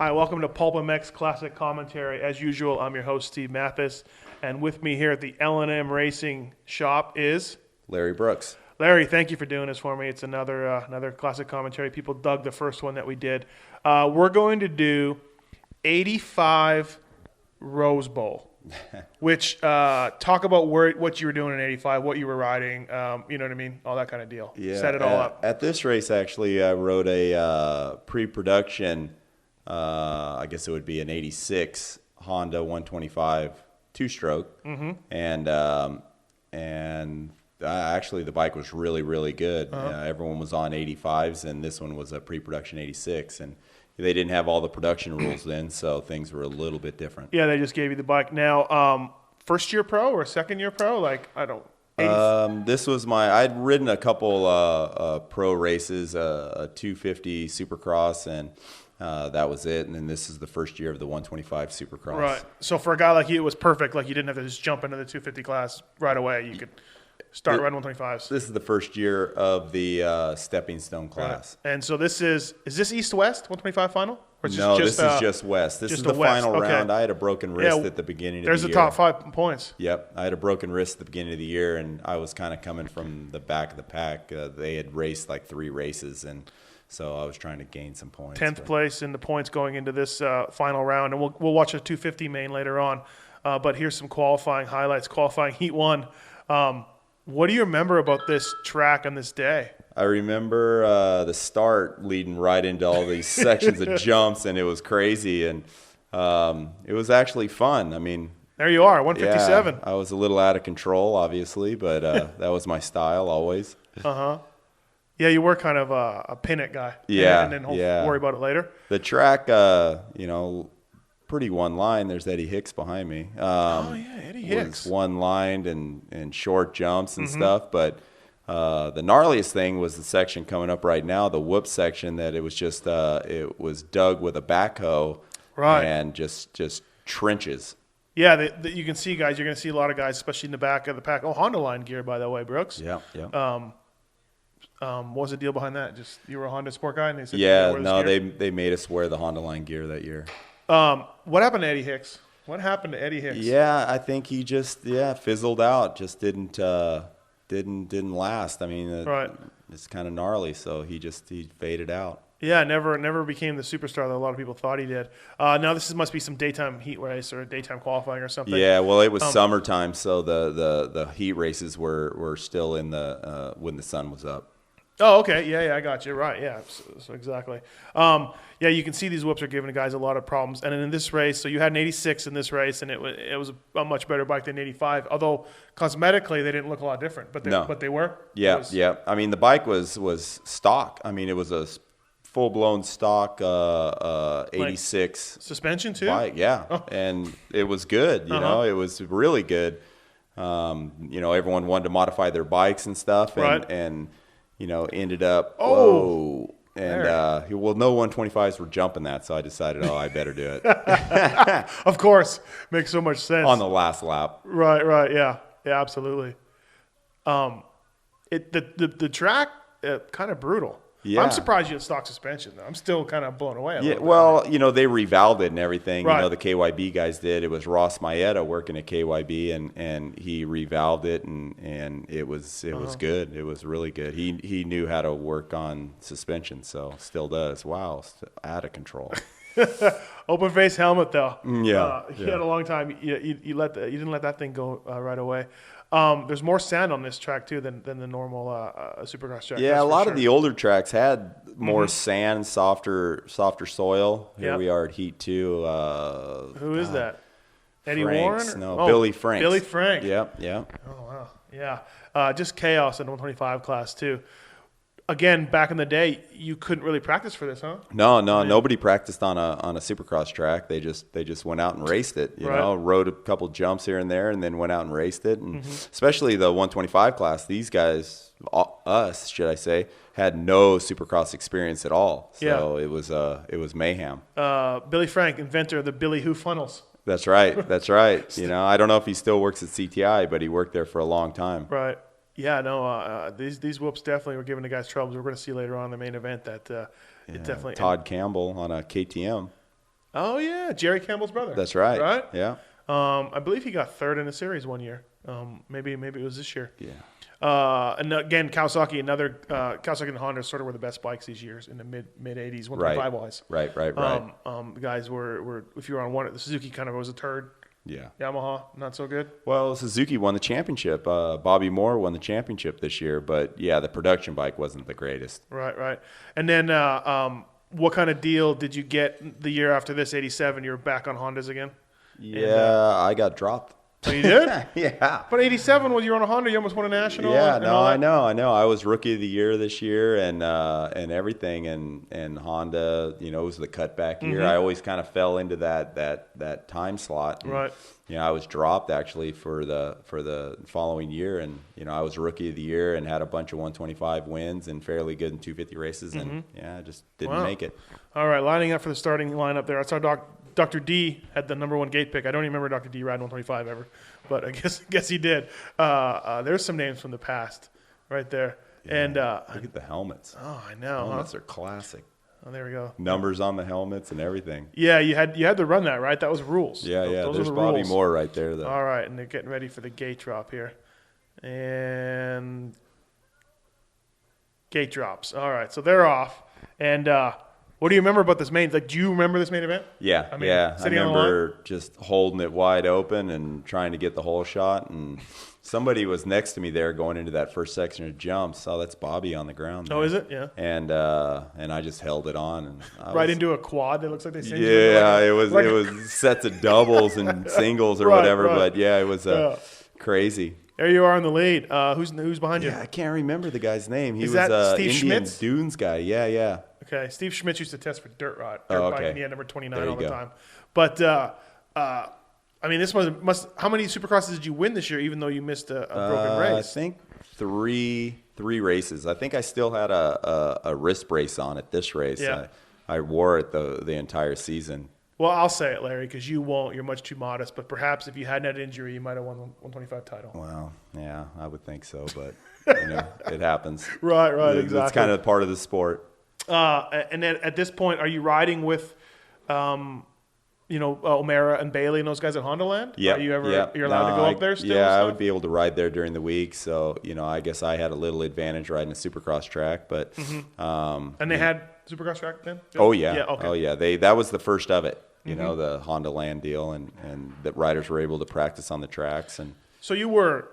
Hi, welcome to Pulpmx Classic Commentary. As usual, I'm your host, Steve Mathis, and with me here at the L&M Racing shop is Larry Brooks. Larry. Thank you for doing this for me. It's another classic commentary. People dug the first one that we did. We're going to do 85 Rose Bowl, which talk about what you were doing in 85, what you were riding, you know what I mean, all that kind of deal. Yeah, Set it all up. At this race, actually, I rode a pre-production, I guess it would be an 86 Honda 125 two-stroke. Mm-hmm. And actually, the bike was really, really good. Everyone was on 85s, and this one was a pre-production 86. And they didn't have all the production rules then, so things were a little bit different. Yeah, they just gave you the bike. Now, first-year pro or second-year pro? Like, I don't... This was I'd ridden a couple pro races, a 250 Supercross, and that was it. And then this is the first year of the 125 Supercross. Right. So for a guy like you, it was perfect. Like, you didn't have to just jump into the 250 class right away. You could start riding 125s. This is the first year of the stepping stone class. Right. And so this is this East-West 125 final? Or is No, this is just West. This is the final round. I had a broken wrist at the beginning of the year. There's the top 5 points. Yep. I had a broken wrist at the beginning of the year, and I was kind of coming from the back of the pack. They had raced like 3 races, and so I was trying to gain some points. 10th place in the points going into this final round, and we'll watch a 250 main later on. But here's some qualifying highlights. Qualifying Heat 1. What do you remember about this track on this day? I remember the start leading right into all these sections of jumps, and it was crazy, and it was actually fun. I mean, there you are, 157. Yeah, I was a little out of control, obviously, but that was my style always. Yeah, you were kind of a pin it guy. Yeah, and then worry about it later. The track, pretty one line. There's Eddie Hicks behind me. Eddie Hicks. Was one lined and short jumps and stuff, but. The gnarliest thing was the section coming up right now, the whoop section, that it was just it was dug with a backhoe, right, and just trenches. Yeah, you can see guys. You're going to see a lot of guys, especially in the back of the pack. Oh, Honda line gear, by the way, Brooks. Yeah. What was the deal behind that? Just you were a Honda sport guy, and they said, they made us wear the Honda line gear that year. What happened to Eddie Hicks? What happened to Eddie Hicks? Yeah, I think he just fizzled out. Just didn't last. I mean, right. It's kind of gnarly, so he faded out. Yeah, never became the superstar that a lot of people thought he did. Now this must be some daytime heat race or daytime qualifying or something. Yeah, well, it was summertime, so the heat races were still in the when the sun was up. Oh, okay. Yeah, I got you. Right, yeah, so exactly. Yeah, you can see these whoops are giving the guys a lot of problems. And in this race, so you had an 86 in this race, and it was a much better bike than 85. Although cosmetically they didn't look a lot different, but they were. Yeah. I mean, the bike was stock. I mean, it was a full-blown stock 86 suspension too. Bike, yeah, and it was good. You know, it was really good. Everyone wanted to modify their bikes and stuff, and ended up no 125s were jumping that, so I decided, I better do it. Of course, makes so much sense on the last lap. Right, yeah, absolutely. The track kind of brutal. Yeah. I'm surprised you had stock suspension, though. I'm still kind of blown away. They revalved it and everything. Right. The KYB guys did. It was Ross Maeda working at KYB, and he revalved it, and it was good. It was really good. He knew how to work on suspension, so still does. Wow, out of control. Open face helmet, though. Yeah. He had a long time. You didn't let that thing go right away. There's more sand on this track too than the normal Supercross track. Yeah, a lot of the older tracks had more sand, softer soil. Here we are at Heat 2. Who is that? Eddie Franks. Warren? No, Billy Franks. Billy Frank. Yep. Oh wow. Yeah. Just chaos in the 125 class too. Again, back in the day, you couldn't really practice for this, huh? No, nobody practiced on a Supercross track. They just went out and raced it. You know, rode a couple jumps here and there, and then went out and raced it. And especially the 125 class, these guys, us, should I say, had no Supercross experience at all. So it was mayhem. Billy Frank, inventor of the Billy Who funnels. That's right. I don't know if he still works at CTI, but he worked there for a long time. Right. Yeah, no, these whoops definitely were giving the guys troubles. We're going to see later on in the main event that it definitely. Todd Campbell on a KTM. Oh yeah, Jerry Campbell's brother. That's right. Right. Yeah. I believe he got third in the series one year. Maybe it was this year. Yeah. And again, Kawasaki and Honda sort of were the best bikes these years in the mid 80s, 125 wise. Right. The guys were if you were on one, the Suzuki kind of was a turd. Yeah. Yamaha, not so good. Well, Suzuki won the championship. Bobby Moore won the championship this year, but yeah, the production bike wasn't the greatest. Right. And then what kind of deal did you get the year after this, 87? You were back on Hondas again? Yeah, I got dropped. So you did? Yeah. But 87, when you were on a Honda, you almost won a national. Yeah, I know. I was rookie of the year this year and everything, and Honda, it was the cutback year. I always kind of fell into that time slot. And, right. I was dropped actually for the following year, and I was rookie of the year and had a bunch of 125 wins and fairly good in 250 races, and I just didn't make it. All right, lining up for the starting lineup there. I saw Dr. D had the number one gate pick. I don't even remember Dr. D riding 125 ever, but I guess he did. There's some names from the past right there. Yeah, and look at the helmets. Oh, I know. Helmets are classic. Oh, there we go. Numbers on the helmets and everything. Yeah, you had to run that, right? That was rules. Yeah. Those There's are the Bobby rules. Moore right there, though. All right, and they're getting ready for the gate drop here. And gate drops. All right, so they're off. And what do you remember about this main? Like, do you remember this main event? Yeah, I remember just holding it wide open and trying to get the whole shot. And somebody was next to me there going into that first section of jumps. Oh, that's Bobby on the ground there. Oh, is it? Yeah. And I just held it on. And into a quad. It looks like they sent it was sets of doubles and singles or whatever. Right. But yeah, it was crazy. There you are in the lead. Who's behind you? Yeah, I can't remember the guy's name. He is was that Steve Indian Schmitz? Dunes guy. Yeah. Okay, Steve Schmitz used to test for dirt bike, and he had number 29 all the time. But I mean, this must. How many Supercrosses did you win this year? Even though you missed a broken race, I think three races. I think I still had a wrist brace on at this race. Yeah. I wore it the entire season. Well, I'll say it, Larry, because you won't. You're much too modest. But perhaps if you hadn't had injury, you might have won the 125 title. Well, yeah, I would think so, but it happens. Right, exactly. It's kind of part of the sport. And then at this point, are you riding with, O'Mara and Bailey and those guys at Honda Land? Yeah. You're allowed to go up there still? Yeah, I would be able to ride there during the week. So, I guess I had a little advantage riding a Supercross track. But and they had Supercross track then? Oh, yeah. Yeah, okay. Oh, yeah. That was the first of it, the Honda Land deal, and the riders were able to practice on the tracks. And so you were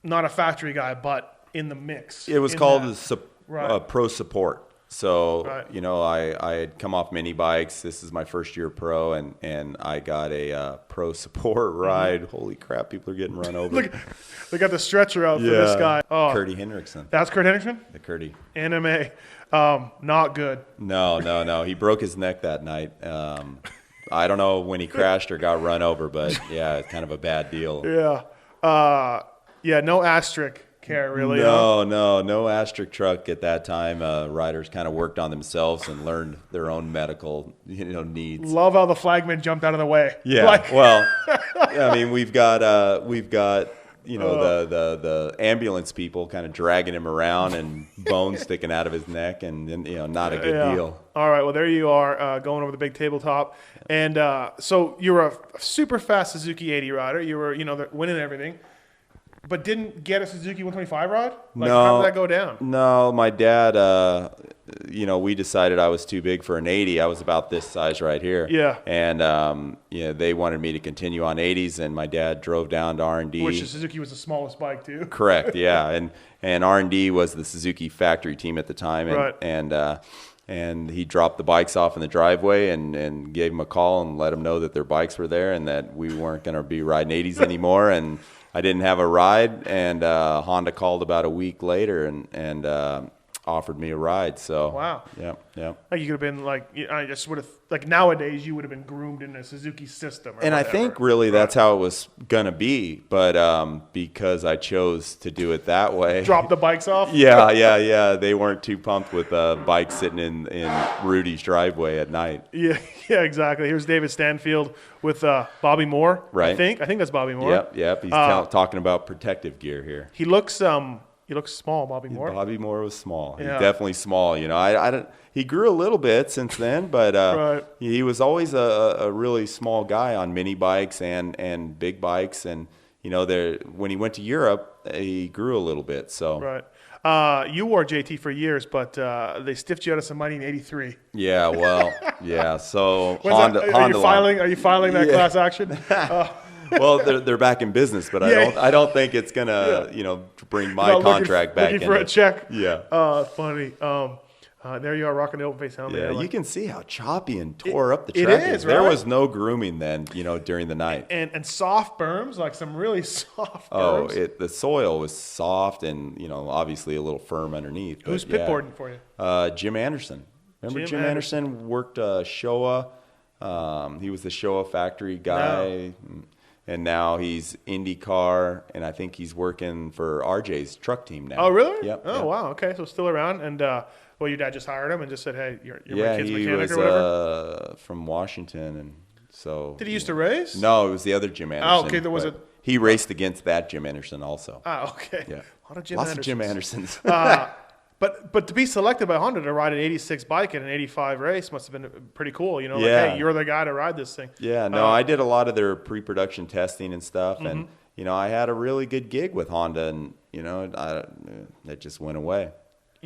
not a factory guy, but in the mix. It was called pro support. So, right. I had come off mini bikes. This is my first year pro, and I got a pro support ride. Holy crap, people are getting run over. Look, they got the stretcher out for this guy. Oh, Curdy Hendrickson. That's Kurt Hendrickson? The Curdy. NMA. Not good. No. He broke his neck that night. I don't know when he crashed or got run over, but, yeah, it's kind of a bad deal. Yeah. No asterisk care, really. No asterisk truck at that time. Riders kind of worked on themselves and learned their own medical, needs. Love how the flagman jumped out of the way. Yeah. Well, I mean, we've got the ambulance people kind of dragging him around and bones sticking out of his neck, and not a good deal. All right, well, there you are going over the big tabletop. And so you were a super fast Suzuki 80 rider. You were, winning everything. But didn't get a Suzuki 125 ride? No. How did that go down? No, my dad, we decided I was too big for an 80. I was about this size right here. Yeah. And, they wanted me to continue on 80s, and my dad drove down to R&D. Which the Suzuki was the smallest bike, too. Correct, yeah. And R&D was the Suzuki factory team at the time. And, right. And he dropped the bikes off in the driveway and gave him a call and let him know that their bikes were there and that we weren't going to be riding 80s anymore. And I didn't have a ride, and Honda called about a week later and offered me a ride. So wow, yeah. Like you could have been I just would have nowadays you would have been groomed in a Suzuki system. And whatever. I think really that's how it was gonna be, but because I chose to do it that way, drop the bikes off. Yeah. They weren't too pumped with bikes sitting in Rudy's driveway at night. Yeah, exactly. Here's David Stanfield with Bobby Moore. Right. I think that's Bobby Moore. Yep. He's talking about protective gear here. He looks He looks small, Bobby Moore. Bobby Moore was small. Yeah. He's definitely small. You know, I don't. He grew a little bit since then, but Right. he was always a really small guy on mini bikes and big bikes. And you know, when he went to Europe, he grew a little bit. So Right. You wore JT for years, but they stiffed you out of some money in '83. yeah, well, yeah. So Are you filing that Yeah. class action? Well, they're back in business, but Yeah. I don't think it's gonna bring my contract back. Looking for a check. Yeah. Funny. There you are, rocking the open face helmet. Yeah, you can see how choppy and tore up the it track is, There right? was no grooming then, during the night. And soft berms, like some really soft Oh, berms. the soil was soft and obviously a little firm underneath. But Who's pitboarding for you? Jim Anderson. Remember Jim Jim Anderson worked Showa. He was the Showa factory guy, and now he's IndyCar, and I think he's working for RJ's truck team now. Oh, really? Yep. Oh, yep. wow. Okay, so still around. And your dad just hired him and just said, "Hey, you're my kid's he mechanic was or whatever." from Washington, and so. Did he used to race? No, it was the other Jim Anderson. okay, there was but he raced against that Jim Anderson also. Okay. Yeah. A lot of Jim Lots Andersons. of Jim Andersons. But to be selected by Honda to ride an '86 bike in an '85 race must have been pretty cool. Like, Yeah. hey, you're the guy to ride this thing. Yeah, no, I did a lot of their pre-production testing and stuff, and I had a really good gig with Honda, and it just went away.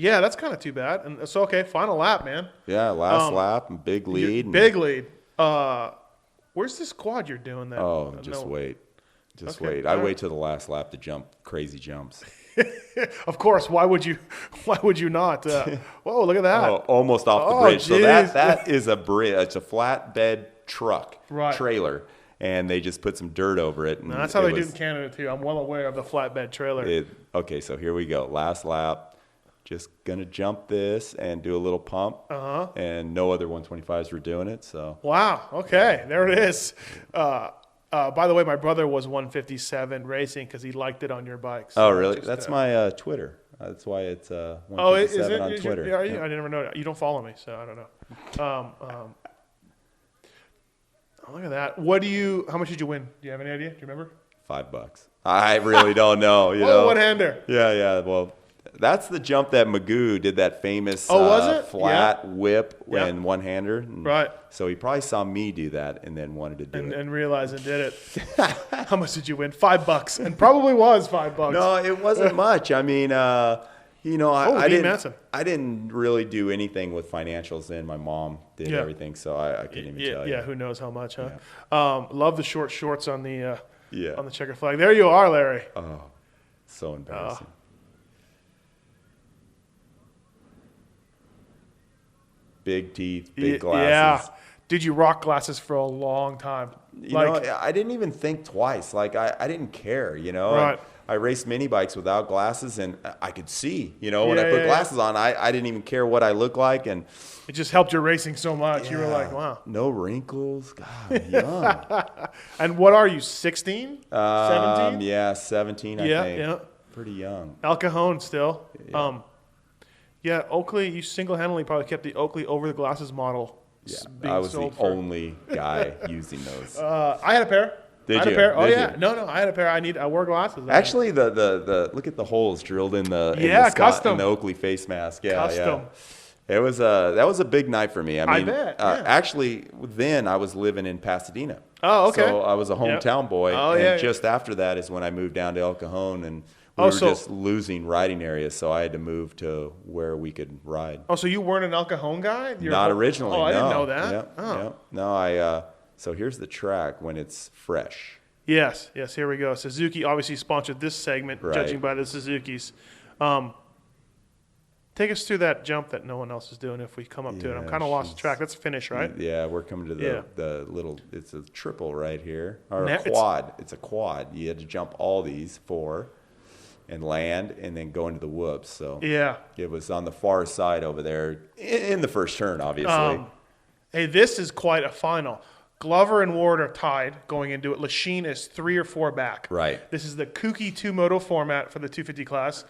Yeah, that's kind of too bad. And so, okay, final lap, man. Yeah, last lap, and big lead. Big lead. Where's this quad you're doing that? Just wait. Just Okay, wait. all I right. wait till the last lap to jump crazy jumps. Of course. Why would you? Why would you not? Whoa! Look at that. Almost off the Oh, bridge. So geez. that is a bridge. It's a flatbed truck Right. trailer, and they just put some dirt over it. And Now, that's how it they do was- in Canada too. I'm well aware of the flatbed trailer. Okay, so here we go. Last lap. Just gonna jump this and do a little pump. And no other 125s were doing it. So Wow. Okay. There it is. By the way, my brother was 157 racing because he liked it on your bike. So oh really? just, That's my Twitter. That's why it's is 157 it? on Is Twitter. yeah, Yeah. I never know. You don't follow me, so I don't know. Look at that. How much did you win? Do you have any idea? Do you remember? $5. I really don't know. One-hander. Yeah. Well, that's the jump that Magoo did, that famous was it? flat whip Yeah. and one-hander. Right. So he probably saw me do that and then wanted to do it. And realized and did it. How much did you win? $5, and probably was $5. No, it wasn't much. I mean, I Dean didn't. Manson. I didn't really do anything with financials then. My mom did Yeah. everything, so I couldn't even tell you. Yeah, who knows how much, huh? Love the short shorts on the Yeah. on the checker flag. There you are, Larry. Oh, so embarrassing. Big teeth, big glasses. Yeah. Did you rock glasses for a long time? I didn't even think twice. Like I didn't care. Right. I raced mini bikes without glasses, and I could see. When I Yeah, put yeah, glasses on, I didn't even care what I looked like, and it just helped your racing so much. You were like, wow. no wrinkles. God, young. And what are you, 16? 17? Yeah, 17. I think. Yeah. Pretty young. El Cajon still. Yeah. Oakley, you single-handedly probably kept the Oakley over-the-glasses model. Yeah, being I was the sold for- only guy using those. I had a pair. Did I had you? a pair. Oh, Did yeah. you? No, I had a pair. I wore glasses. Actually, the look at the holes drilled in the custom. in the Oakley face mask. Yeah, Custom. yeah. It was that was a big night for me. I mean, bet, yeah. actually, then I was living in Pasadena. Oh, okay. So I was a hometown boy. Oh, and yeah. just after that is when I moved down to El Cajon, and we were just losing riding areas. So I had to move to where we could ride. Oh, so you weren't an El Cajon guy? Not originally. Oh, I didn't no. know that. Yep, Oh. yep. No, so here's the track when it's fresh. Yes, here we go. Suzuki obviously sponsored this segment, Right. judging by the Suzukis. Take us through that jump that no one else is doing if we come up to it. I'm Yeah, kind of lost track. That's finish, right? Yeah, we're coming to Yeah. the little, it's a triple right here, or a It's- quad. It's a quad. You had to jump all these four and land and then go into the whoops. So Yeah. it was on the far side over there in the first turn, obviously. Hey, this is quite a final. Glover and Ward are tied going into it. Lechien is 3 or 4 back. Right. This is the kooky two-moto format for the 250 class.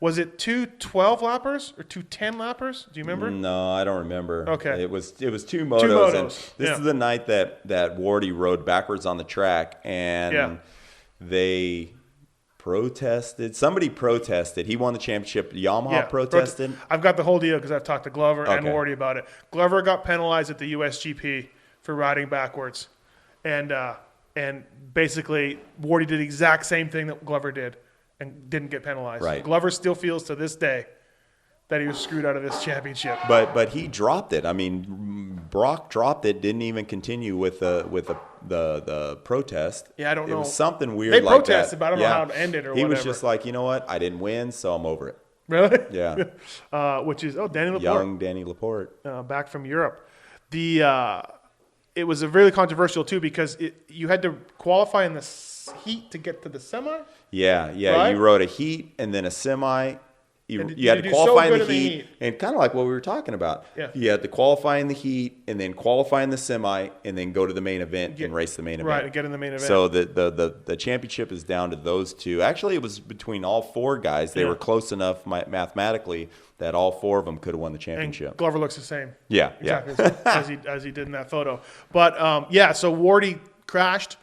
Was it 2 12-lappers or 2 10-lappers? Do you remember? No, I don't remember. Okay. It was two motos. Two And motos, this yeah. is the night that Wardy rode backwards on the track, and Yeah. they protested. Somebody protested. He won the championship. Yamaha protested. I've got the whole deal because I've talked to Glover and Wardy about it. Glover got penalized at the USGP for riding backwards, and basically Wardy did the exact same thing that Glover did and didn't get penalized. Right. Glover still feels to this day that he was screwed out of this championship. But he dropped it. I mean, Broc dropped it. Didn't even continue with the protest. Yeah, I don't know. It was something weird. They like protested, that. but I don't know how to end it or whatever. He was just like, you know what? I didn't win, so I'm over it. Really? Yeah. Which is Danny Laporte. Young Danny Laporte. Back from Europe. It was a really controversial too because you had to qualify in the heat to get to the semi. Yeah. Right? You rode a heat and then a semi. You had to do qualify so in good the in the heat, heat. and kind of like what we were talking about. Yeah. You had to qualify in the heat, and then qualify in the semi, and then go to the main event and race the main event. Right, and get in the main event. So the championship is down to those two. Actually, it was between all four guys. They were close enough mathematically that all four of them could have won the championship. And Glover looks the same. Yeah, exactly as he did in that photo. But so Wardy crashed,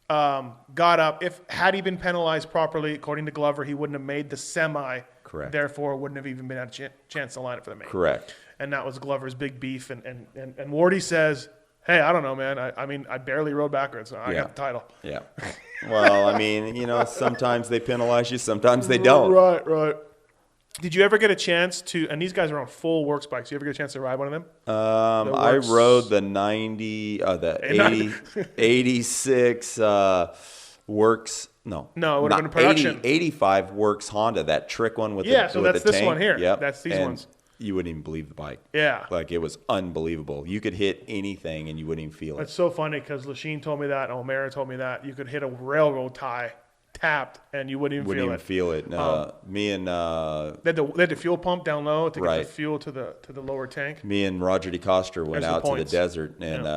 got up. Had he been penalized properly, according to Glover, he wouldn't have made the semi. Correct. Therefore, wouldn't have even been a chance to line up for the main. Correct. And that was Glover's big beef. And Wardy says, "Hey, I don't know, man. I mean, I barely rode backwards. So I got the title." Yeah. Well, I mean, sometimes they penalize you, sometimes they don't. Right. Did you ever get a chance to? And these guys are on full works bikes. You ever get a chance to ride one of them? I rode the 86 works. No, it would have been a production. 85 works Honda, that trick one with so with that's the this tank. one here. Yep. That's these ones. You wouldn't even believe the bike. Yeah. Like, it was unbelievable. You could hit anything and you wouldn't even feel it. It's so funny because Lechien told me that, and O'Mara told me that. You could hit a railroad tie tapped and you wouldn't even feel it. Me and they had the fuel pump down low to get the fuel to the lower tank. Me and Roger DeCoster went out to the desert and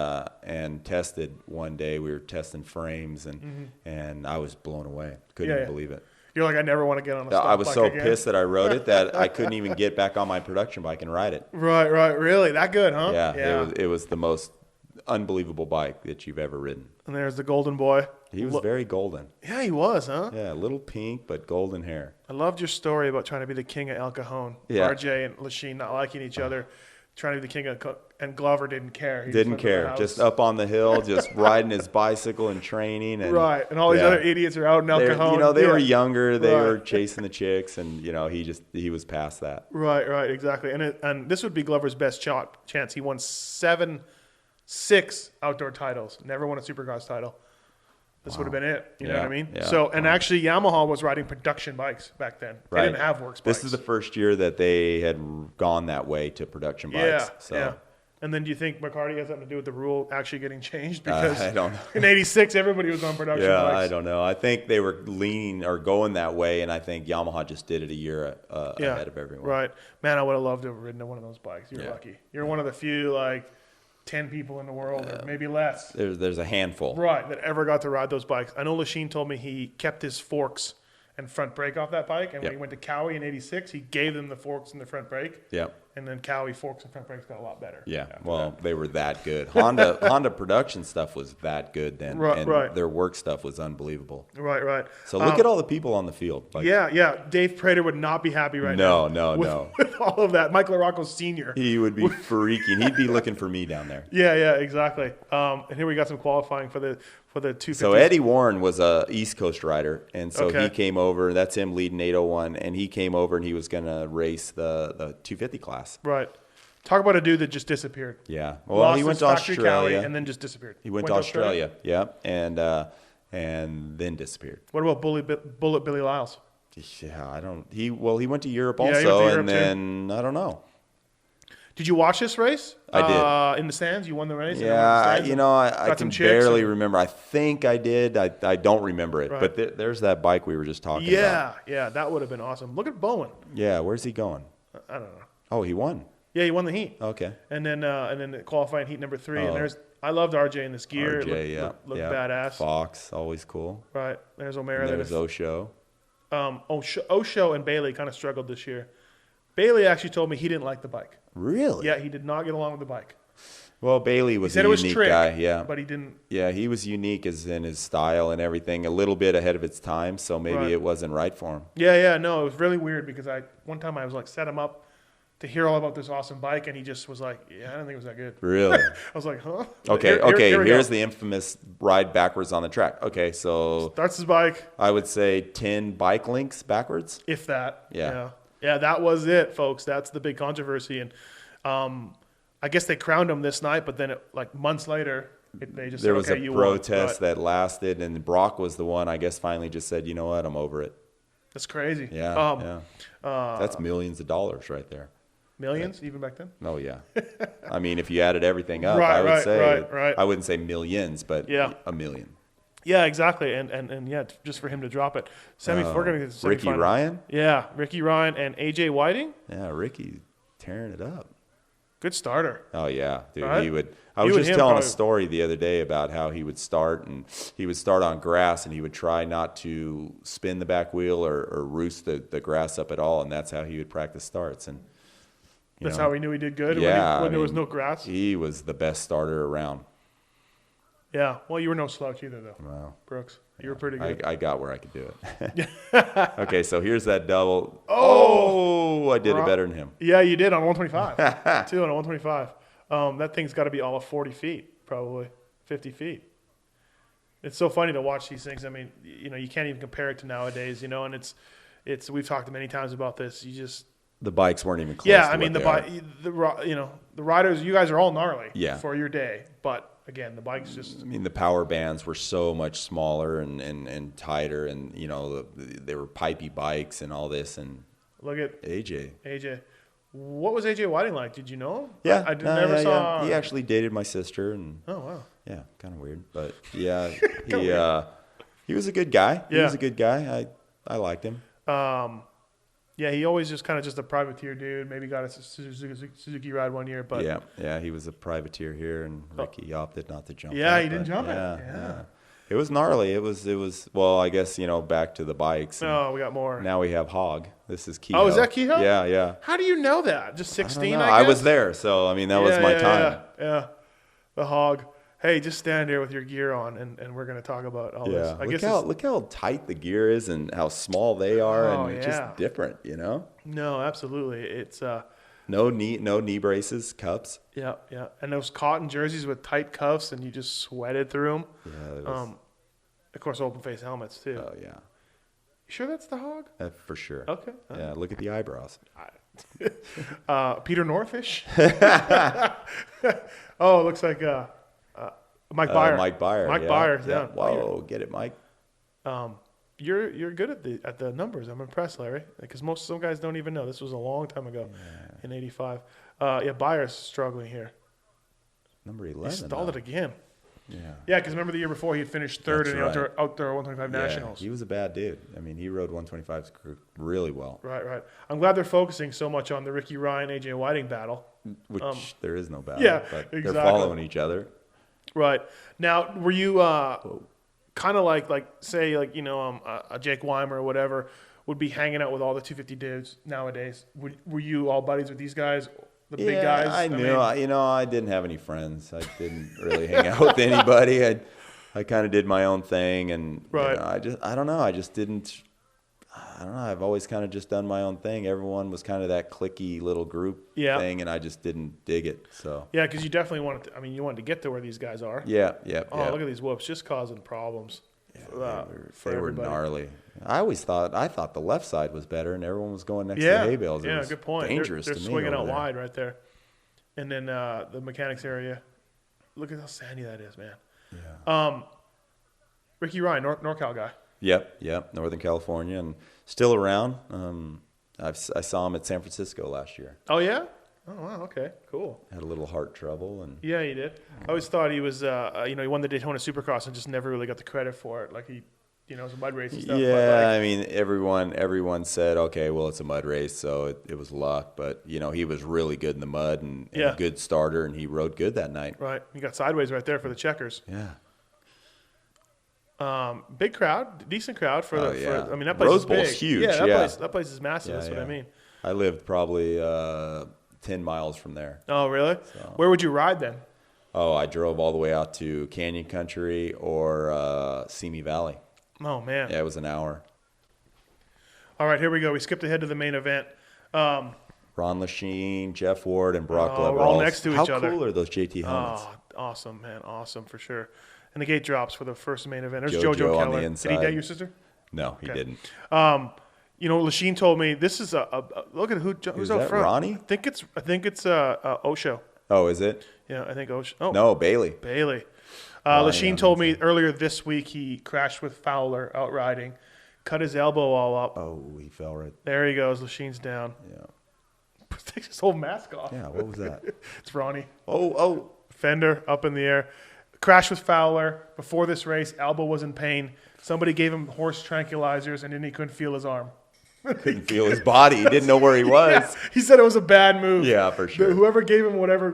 and tested one day. We were testing frames and I was blown away. Couldn't even believe it. You're like, I never want to get on a stock I was bike so again. pissed that I rode it that I couldn't even get back on my production bike and ride it. Right. Really? That good, huh? Yeah. It was the most unbelievable bike that you've ever ridden. And there's the golden boy. He was very golden. Yeah, he was, huh? Yeah, a little pink, but golden hair. I loved your story about trying to be the king of El Cajon. Yeah. RJ and Lechien not liking each other, trying to be the king of and Glover didn't care. He didn't care. Just up on the hill, just riding his bicycle and training. And, and all these other idiots are out in El Cajon. They were younger. They were chasing the chicks, and he was past that. Right, exactly. And this would be Glover's best chance. He won 6 outdoor titles. Never won a Supercross title. This would have been it. You know what I mean? Yeah. So, and actually Yamaha was riding production bikes back then. They didn't have works bikes. This is the first year that they had gone that way to production bikes. Yeah. And then do you think McCarty has something to do with the rule actually getting changed? Because I don't know. In 86, everybody was on production bikes. I don't know. I think they were leaning or going that way, and I think Yamaha just did it a year ahead of everyone. Right. Man, I would have loved to have ridden one of those bikes. You're lucky. You're one of the few, 10 people in the world, or maybe less. There's a handful. Right, that ever got to ride those bikes. I know Lechien told me he kept his forks and front brake off that bike, and when he went to Cowie in 86, he gave them the forks and the front brake. Yep. And then Cowie forks and front brakes got a lot better. Yeah, well, they were that good. Honda production stuff was that good then, and their work stuff was unbelievable. Right. So look at all the people on the field. Dave Prater would not be happy now. No. With all of that. Mike LaRocco Sr. He would be freaking. He'd be looking for me down there. Yeah, exactly. And here we got some qualifying for the 250. So Eddie Warren was a East Coast rider, and so he came over. That's him leading 801, and he came over and he was going to race the 250 class. Right. Talk about a dude that just disappeared. Yeah. Well, he went to Australia and then just disappeared. He went to Australia. Yeah, and then disappeared. What about Bullet Billy Lyles? Yeah, he went to Europe also, and then I don't know. Did you watch this race? I did. In the stands? You won the race? Yeah, I can barely remember. I think I did. I don't remember it. Right. But there's that bike we were just talking about. Yeah, that would have been awesome. Look at Bowen. Yeah, where's he going? I don't know. Oh, he won. Yeah, he won the heat. Okay. And then the qualifying heat number 3. And I loved RJ in this gear. RJ, looked badass. Fox, always cool. Right. There's O'Mara. There's Osho. Osho and Bailey kind of struggled this year. Bailey actually told me he didn't like the bike. Really? Yeah, he did not get along with the bike. Well, Bailey was He said a it was unique trick, guy, yeah. but he didn't. Yeah, he was unique as in his style and everything, a little bit ahead of its time, so maybe Right. it wasn't right for him. Yeah, no, it was really weird because one time I was like set him up to hear all about this awesome bike, and he just was like, "Yeah, I don't think it was that good." Really? I was like, "Huh?" Okay, Here we here's go. the infamous ride backwards on the track. Okay, so Starts his bike, I would say 10 bike links backwards. if that. Yeah. Yeah, that was it, folks. That's the big controversy, and I guess they crowned him this night, but then like months later, they just There said, was "Okay, a you protest won." Right. that lasted, and Broc was the one, I guess, finally just said, you know what, I'm over it. That's crazy. Yeah, that's millions of dollars right there. Millions, even back then. Oh, yeah. I mean, if you added everything up, Right, I would say, right. I wouldn't say millions, but Yeah. a million. Yeah, exactly, and yeah, just for him to drop it. We're gonna get to the Ricky semifinal. Ryan? Yeah, Ricky Ryan and AJ Whiting. Yeah, Ricky tearing it up. Good starter. Oh yeah, dude. Right? He would. I You was and just him telling probably- a story the other day about how he would start, and he would start on grass, and he would try not to spin the back wheel or roost the grass up at all, and that's how he would practice starts. And That's how we knew he did good. Yeah, when I there was mean, no grass. he was the best starter around. Yeah. Well, you were no slouch either, though, Wow. Brooks. You were pretty good. I got where I could do it. Okay, so here's that double. Oh! I did it better than him. Yeah, you did on 125. Too on 125. That thing's got to be all of 40 feet, probably 50 feet. It's so funny to watch these things. I mean, you can't even compare it to nowadays, and it's. We've talked many times about this. You just. The bikes weren't even close. Yeah, to I mean what they are. the riders. You guys are all gnarly. Yeah. For your day, but again, the bikes just. I mean, the power bands were so much smaller and tighter, and they were pipey bikes and all this. And Look at AJ. What was AJ Whiting like? Did you know him? Yeah, I never saw. Yeah. He actually dated my sister, and Oh wow. yeah, kind of weird, but yeah, Weird. he was a good guy. He Yeah. was a good guy. I liked him. Yeah, he always just kind of just a privateer dude. Maybe got a Suzuki ride one year, but Yeah, he was a privateer here, and Ricky opted not to jump. Yeah, it, he didn't but jump it. yeah, Yeah. It was gnarly. It was. Well, I guess back to the bikes. and Oh, we got more. Now we have Hog. This is Kehoe. Oh, is that Kehoe? Yeah. How do you know that? Just 16, I don't know. I guess? I was there, so I mean that was my time. Yeah. The Hog. Hey, just stand there with your gear on, and we're going to talk about all this. Yeah, I guess look how tight the gear is and how small they are, Oh, and it's yeah. just different, No, absolutely. It's No knee braces, cups. yeah. And those cotton jerseys with tight cuffs, and you just sweated through them. Yeah, it was, Of course, open face helmets too. oh yeah, You sure that's the Hog? for sure. Okay. Yeah, look at the eyebrows. Peter Norfish. Oh, it looks like Mike Byer. Mike Byer. Mike yeah. Byers. Yeah. Yeah. Whoa, get it, Mike. You're good at the numbers. I'm impressed, Larry, because some guys don't even know. This was a long time ago in '85. Byers struggling here. Number He 11. stalled it again. Yeah. Yeah, because remember the year before he had finished third That's in the right. outdoor 125 nationals. He was a bad dude. I mean, he rode 125s really well, Right. I'm glad they're focusing so much on the Ricky Ryan AJ Whiting battle. which there is no battle. yeah, but exactly. they're following each other. Right. Now, were you kind of like say a Jake Weimer or whatever would be hanging out with all the 250 dudes nowadays? Were you all buddies with these guys, the big guys? I knew. mean, I didn't have any friends. I didn't really hang out with anybody. I kind of did my own thing, and Right. I don't know. I just didn't. I don't know. I've always kind of just done my own thing. Everyone was kind of that cliquey little group thing, and I just didn't dig it. So yeah, because you definitely you wanted to get to where these guys are. yeah. Oh, look at these whoops, just causing problems. For They were everybody. gnarly. I thought the left side was better, and everyone was going next Yeah, to the hay bales. It yeah, was good point. Dangerous They're to me. swinging over out there. wide right there, and then the mechanics area. Look at how sandy that is, man. Yeah. Ricky Ryan, NorCal guy. Yep. Northern California, and still around. I saw him at San Francisco last year. Oh yeah. Oh wow. Okay. Cool. Had a little heart trouble, and Yeah, he did. I always thought he was, he won the Daytona Supercross and just never really got the credit for it. Like he, it was a mud race and stuff. yeah, I mean, everyone said, okay, well, it's a mud race, so it was luck. But he was really good in the mud and Yeah. a good starter, and he rode good that night. Right. You got sideways right there for the checkers. Yeah. Big crowd, decent crowd for Oh, the. yeah. I mean, that place Rose is Bowl's big. huge, Yeah, yeah. that place is massive. Yeah, That's what I yeah. mean. I lived probably 10 miles from there. Oh, really? So- Where would you ride then? Oh, I drove all the way out to Canyon Country or Simi Valley. Oh, man. Yeah, it was an hour. All right, here we go. We skipped ahead to the main event. Ron Lechien, Jeff Ward, and Broc Glover. All next to each other. How cool are those JT helmets? Oh, awesome, man. Awesome for sure. And the gate drops for the first main event. There's JoJo JoJo on the Keller. inside. Did he date your sister? No, he didn't. Lechien told me this is a look at who's out that front. Ronnie? I think it's Osho. Oh, is it? Yeah, I think Osho. Oh, No, Bailey. Bailey. Ronnie Lechien told me earlier this week he crashed with Fowler out riding, cut his elbow all up. Oh, he fell right. There he goes. Lechien's down. Yeah. Takes his whole mask off. Yeah, what was that? It's Ronnie. Oh. Fender up in the air. Crashed with Fowler. Before this race, elbow was in pain. Somebody gave him horse tranquilizers, and then he couldn't feel his arm. Couldn't feel his body. He didn't know where he was. Yeah, he said it was a bad move. Yeah, for sure. Whoever gave him whatever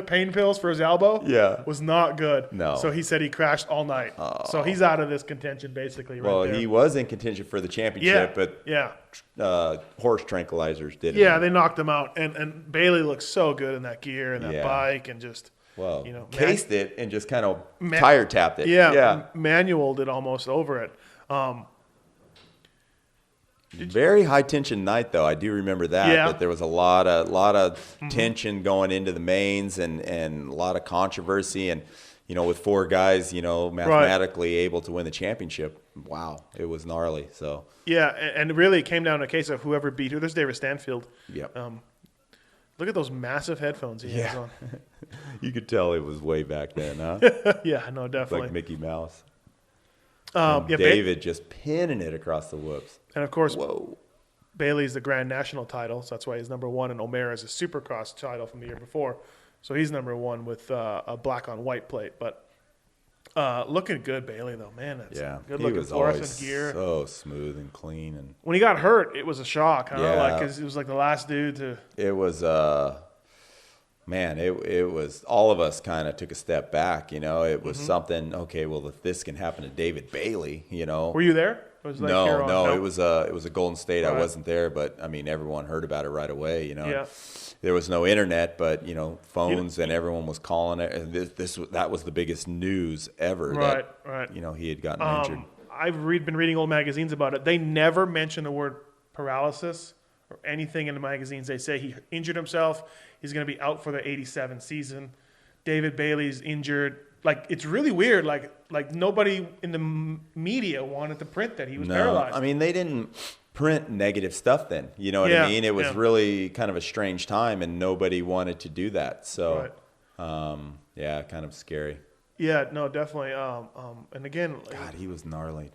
pain pills for his elbow was not good. No. So he said he crashed all night. So he's out of this contention basically. Well, right there. he was in contention for the championship, but horse tranquilizers did it. Yeah, they knocked him out. And Bailey looks so good in that gear and that bike and just, cased it and just kind of tire tapped it. Yeah. Manualed it almost over it. Very high tension night, though. I do remember that. Yeah. That there was a lot of tension going into the mains and a lot of controversy. And, with 4 guys, mathematically able to win the championship. Wow. It was gnarly. So. Yeah. And really it came down to a case of whoever beat who. There's David Stanfield. Yep. Look at those massive headphones he has on. You could tell it was way back then, huh? Yeah, no, definitely. Like Mickey Mouse. David just pinning it across the whoops. And, of course, Bailey's the Grand National title, so that's why he's number 1, and Omer is a Supercross title from the year before. So he's number 1 with a black-on-white plate. But looking good, Bailey, though. Man, that's good-looking fluorescent gear. So smooth and clean. And when he got hurt, it was a shock, huh? Yeah. Because it was like the last dude to – It was man, it was all of us kind of took a step back. It was something. Okay, well, if this can happen to David Bailey, Were you there? No, it was a Golden State. Right. I wasn't there, but I mean, everyone heard about it right away. Yeah. There was no internet, but phones, and everyone was calling it. And that was the biggest news ever. Right. He had gotten injured. I've been reading old magazines about it. They never mention the word paralysis or anything in the magazines. They say he injured himself. He's going to be out for the 87 season. David Bailey's injured. Like, it's really weird. Like nobody in the media wanted to print that he was paralyzed. I mean, they didn't print negative stuff then. You know what I mean? It was really kind of a strange time, and nobody wanted to do that. So, kind of scary. Yeah, no, definitely. And again, God, he was gnarly.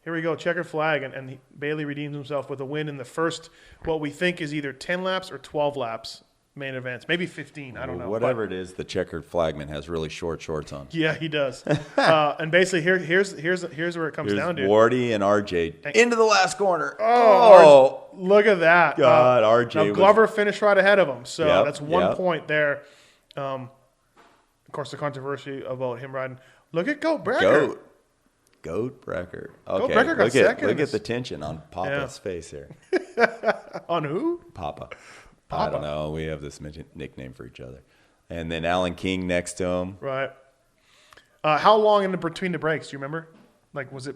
Here we go, checkered flag, and Bailey redeems himself with a win in the first, what we think is either 10 laps or 12 laps main events, maybe 15. I don't know. Whatever it is, the checkered flagman has really short shorts on. Yeah, he does. And basically, here's where it comes down to. Wardy and RJ into the last corner. Oh, look at that! God, RJ. Now Glover finished right ahead of him, so that's 1 point there. Of course, the controversy about him riding. Look at Goat Brecker. Goat Brecker. Okay, Goat Brecker got second. Look at the tension on Papa's face here. On who? Papa. I don't know. We have this nickname for each other. And then Alan King next to him. Right. How long in between the breaks? Do you remember? Like, was it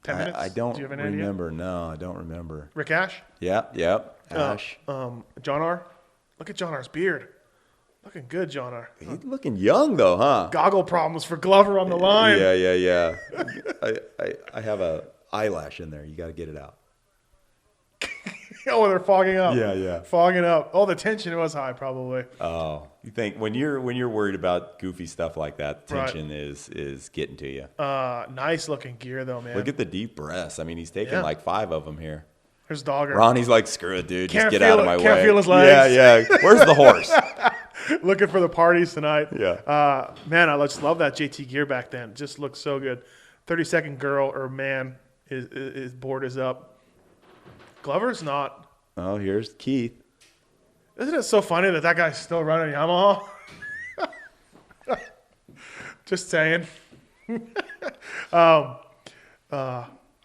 10 minutes? I don't Do you have an remember. idea? No, I don't remember. Rick Ash? Yep. Ash. John R. Look at John R's beard. Looking good, John R. He's looking young, though, huh? Goggle problems for Glover on the line. Yeah. I have a eyelash in there. You got to get it out. Oh, they're fogging up. Yeah. Fogging up. Oh, the tension was high, probably. Oh, you think when you're worried about goofy stuff like that, tension is getting to you. Nice looking gear though, man. Look at the deep breaths. I mean, he's taking like 5 of them here. There's Dogger. Ronnie's like, screw it, dude. Just get out of my way. Can't feel his legs. Yeah. Where's the horse? Looking for the parties tonight. Yeah. Man, I just love that JT gear back then. Just looks so good. 30-second girl or man, his board is up. Glover's not. Oh, here's Keith. Isn't it so funny that guy's still running Yamaha? Just saying. I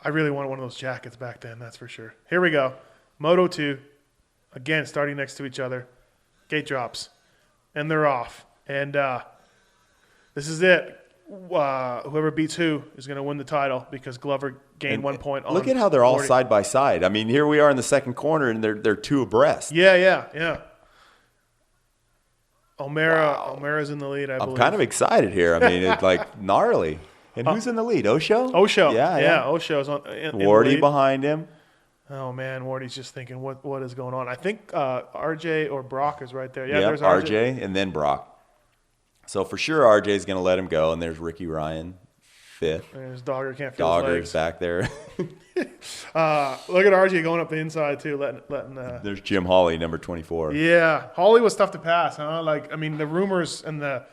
really wanted one of those jackets back then, that's for sure. Here we go. Moto 2. Again, starting next to each other. Gate drops. And they're off. And This is it. Whoever beats who is going to win the title because Glover gained 1 point on. Look at how they're all 40. side by side. I mean, here we are in the second corner, and they're two abreast. Yeah. O'Mara's in the lead, I believe. I'm kind of excited here. I mean, it's like gnarly. And who's in the lead? Osho? Osho. Yeah. Osho's in the Wardy lead. behind him. Oh, man. Wardy's just thinking, what is going on? I think RJ or Broc is right there. Yeah, Yep, there's RJ. RJ and then Broc. So for sure, RJ's going to let him go. And there's Ricky Ryan, fifth. There's Dogger, can't feel his Dogger's legs. back there. Look at RJ going up the inside, too, letting There's Jim Hawley, number 24. Yeah. Hawley was tough to pass, huh? Like, I mean, the rumors and the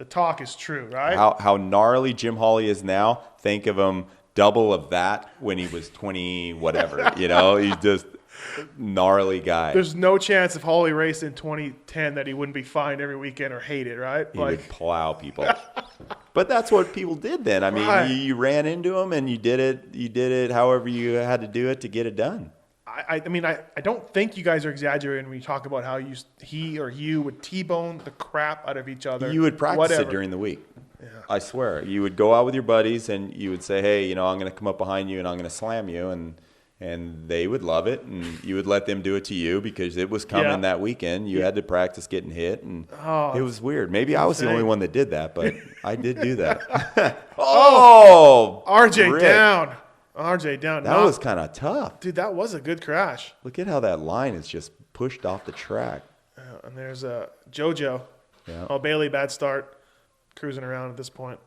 talk is true, right? How gnarly Jim Hawley is now. Think of him double of that when he was 20 whatever. He's just gnarly guy. There's no chance if Hawley raced in 2010 that he wouldn't be fined every weekend or hated, right? He would plow people. But that's what people did then. I mean, Right. you ran into him and you did it however you had to do it to get it done. I mean, I don't think you guys are exaggerating when you talk about how he or you would T-bone the crap out of each other. You would practice whatever. it during the week. Yeah. I swear. You would go out with your buddies and you would say, hey, I'm going to come up behind you and I'm going to slam you. And they would love it. And you would let them do it to you because it was coming that weekend. You had to practice getting hit. And it was weird. Maybe I was the only one that did that, but I did do that. RJ Rick. down. RJ down. That was kind of tough. Dude, that was a good crash. Look at how that line is just pushed off the track. And there's JoJo. Yeah. Oh, Bailey, bad start. Cruising around at this point.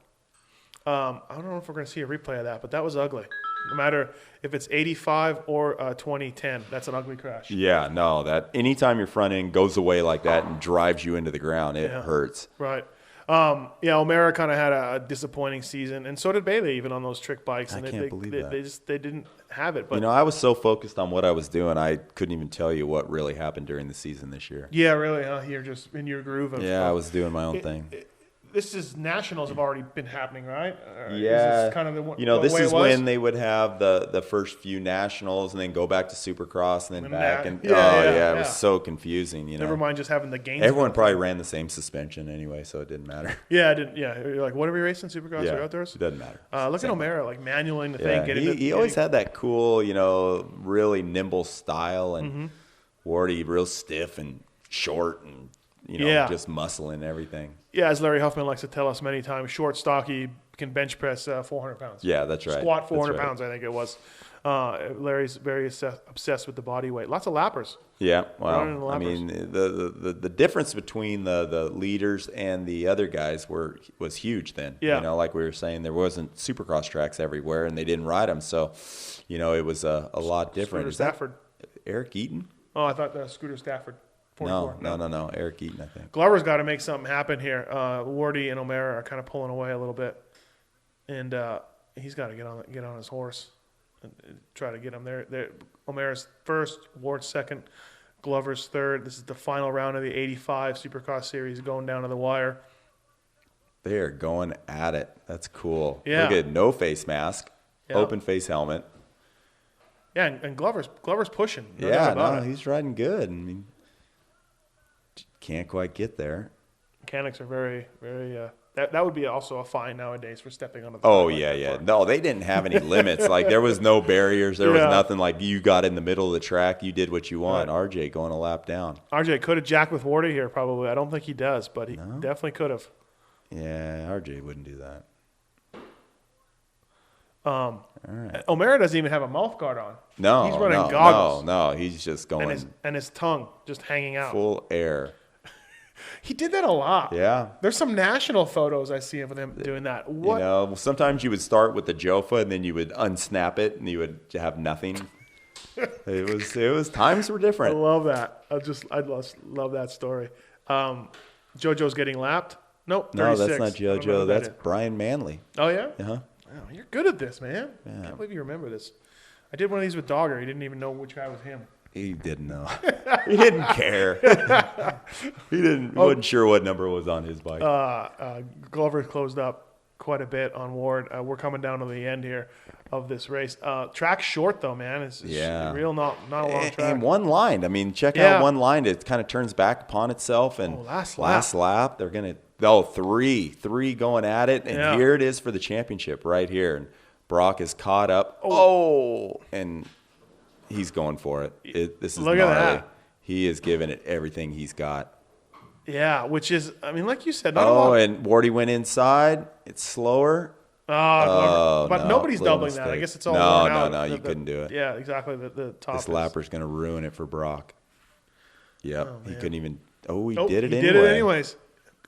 I don't know if we're going to see a replay of that, but that was ugly. No matter if it's 85 or 2010, that's an ugly crash. Yeah, no, that anytime your front end goes away like that and drives you into the ground, it hurts. Right. O'Mara kind of had a disappointing season, and so did Bailey, even on those trick bikes. And I can't believe that. They didn't have it. But I was so focused on what I was doing, I couldn't even tell you what really happened during the season this year. Yeah, really, huh? You're just in your groove. I was doing my own thing. This is nationals have already been happening, right? Yeah, this kind of this is when they would have the first few nationals and then go back to Supercross and then back it was so confusing. Never mind just having the gains. Everyone probably ran the same suspension anyway, so it didn't matter. Yeah, it didn't. Yeah, you're like, what are we racing? Supercross or outdoors? It doesn't matter. Look at O'Mara, like manualing the thing. He always had that cool, really nimble style, and Wardy real stiff and short and just muscle and everything. Yeah, as Larry Huffman likes to tell us many times, short, stocky, can bench press 400 pounds. Yeah, that's right. Squat 400 pounds, I think it was. Larry's very obsessed with the body weight. Lots of lappers. Yeah, well, I mean, the difference between the leaders and the other guys was huge then. Yeah. Like we were saying, there wasn't Supercross tracks everywhere, and they didn't ride them, so it was a lot different. Scooter Stafford. Eric Eaton? Oh, I thought Scooter Stafford. 44. No. Eric Eaton, I think. Glover's got to make something happen here. Wardy and O'Mara are kind of pulling away a little bit, and he's got to get on his horse and try to get him there. O'Mara's first, Ward's second, Glover's third. This is the final round of the 85 Supercross series going down to the wire. They are going at it. That's cool. Yeah. Look at no face mask, open face helmet. Yeah, and Glover's pushing. He's riding good. I mean, can't quite get there. Mechanics are very, very. That would be also a fine nowadays for stepping on the. Oh yeah. No, they didn't have any limits. Like there was no barriers. There was nothing. Like you got in the middle of the track, you did what you want. Right. RJ going a lap down. RJ could have jacked with Wardy here probably. I don't think he does, but he definitely could have. Yeah, RJ wouldn't do that. All right. O'Mara doesn't even have a mouth guard on. No, he's running goggles. No, he's just going. And his tongue just hanging out. Full air. He did that a lot. Yeah. There's some national photos I see of him doing that. What? Sometimes you would start with the Jofa and then you would unsnap it and you would have nothing. It was times were different. I love that. I love that story. JoJo's getting lapped. Nope. 36. No, that's not JoJo. That's Brian Manley. Oh yeah. Uh-huh. Wow, you're good at this, man. Yeah. I can't believe you remember this. I did one of these with Dogger. He didn't even know which guy was him. He didn't know. He didn't care. He wasn't sure what number was on his bike. Glover closed up. quite a bit on Ward. We're coming down to the end here of this race. Track short though, man. It's real not a long track. And one line. I mean, check out one line. It kind of turns back upon itself. And last lap, they're going to three going at it. And here it is for the championship right here. And Broc is caught up. And he's going for it. This is gnarly. Look at that. He is giving it everything he's got. Yeah, which is, I mean, like you said. And Wardy went inside. It's slower. But nobody's doubling that. I guess it's all worn out. No, you couldn't do it. Yeah, exactly. The top. This lapper's going to ruin it for Broc. Yep, he couldn't even. He did it anyway. He did it anyways.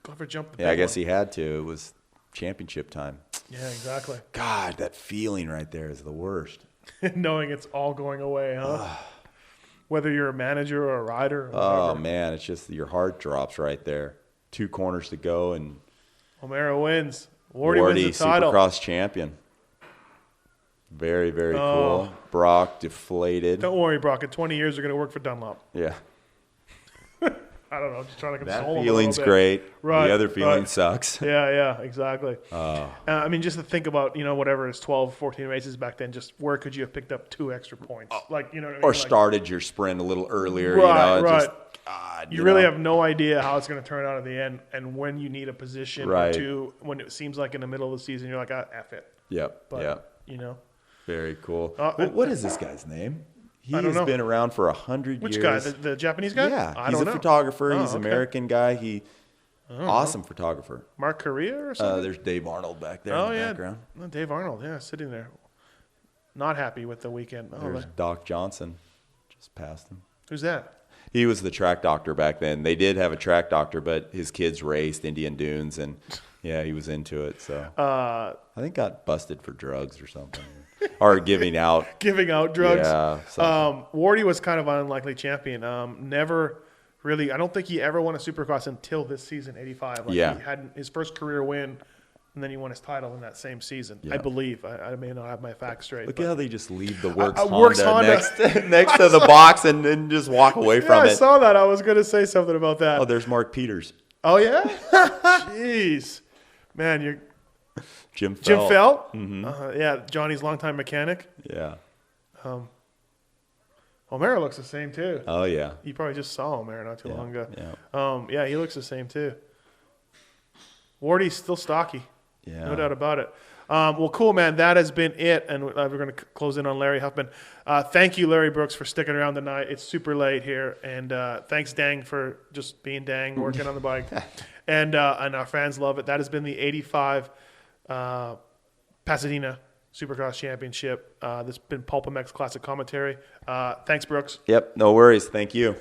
Clever jump. I guess he had to. It was championship time. Yeah, exactly. God, that feeling right there is the worst. Knowing it's all going away, huh? Whether you're a manager or a rider. Oh man, it's just your heart drops right there. 2 corners to go, and O'Mara wins. Wardy wins the title. Supercross champion. Very, very cool. Broc deflated. Don't worry, Broc. In 20 years, you're going to work for Dunlop. Yeah. I don't know. Just trying to console him. That feeling's great. Right. The other feeling sucks. Yeah, exactly. I mean, just to think about, whatever is 12, 14 races back then, just where could you have picked up 2 extra points? What I mean? Or started your sprint a little earlier. Right. Just, God, you really have no idea how it's going to turn out at the end, and when you need a position or 2, when it seems like in the middle of the season, you're like, F it. Yep. But, Very cool. What is this guy's name? He has been around for 100 years. Which guy? The Japanese guy? Yeah. He's a photographer. He's an American guy. Awesome photographer. Mark Correa or something? There's Dave Arnold back there in the background. Dave Arnold, sitting there. Not happy with the weekend. There's Doc Johnson. Just passed him. Who's that? He was the track doctor back then. They did have a track doctor, but his kids raced Indian Dunes, and he was into it. So I think got busted for drugs or something. Or giving out drugs. Yeah. Wardy was kind of an unlikely champion. Never really. I don't think he ever won a Supercross until this season, '85. He had his first career win, and then he won his title in that same season. I believe. I may not have my facts straight. Look at how they just leave the Works Honda next to the box and then just walk away from it. I saw that. I was going to say something about that. Oh, there's Mark Peters. Oh yeah. Jeez, man, you're. Jim Felt? Mm-hmm. Johnny's longtime mechanic. Yeah. O'Mara looks the same too. Oh, yeah. You probably just saw O'Mara not too long ago. Yeah. He looks the same too. Wardy's still stocky. Yeah. No doubt about it. Well, cool, man. That has been it, and we're going to close in on Larry Huffman. Thank you, Larry Brooks, for sticking around tonight. It's super late here, and thanks, Dang, for just being Dang, working on the bike. And our fans love it. That has been the 85 Pasadena Supercross Championship. This has been Pulpmx Classic Commentary. Thanks, Brooks. Yep, no worries. Thank you.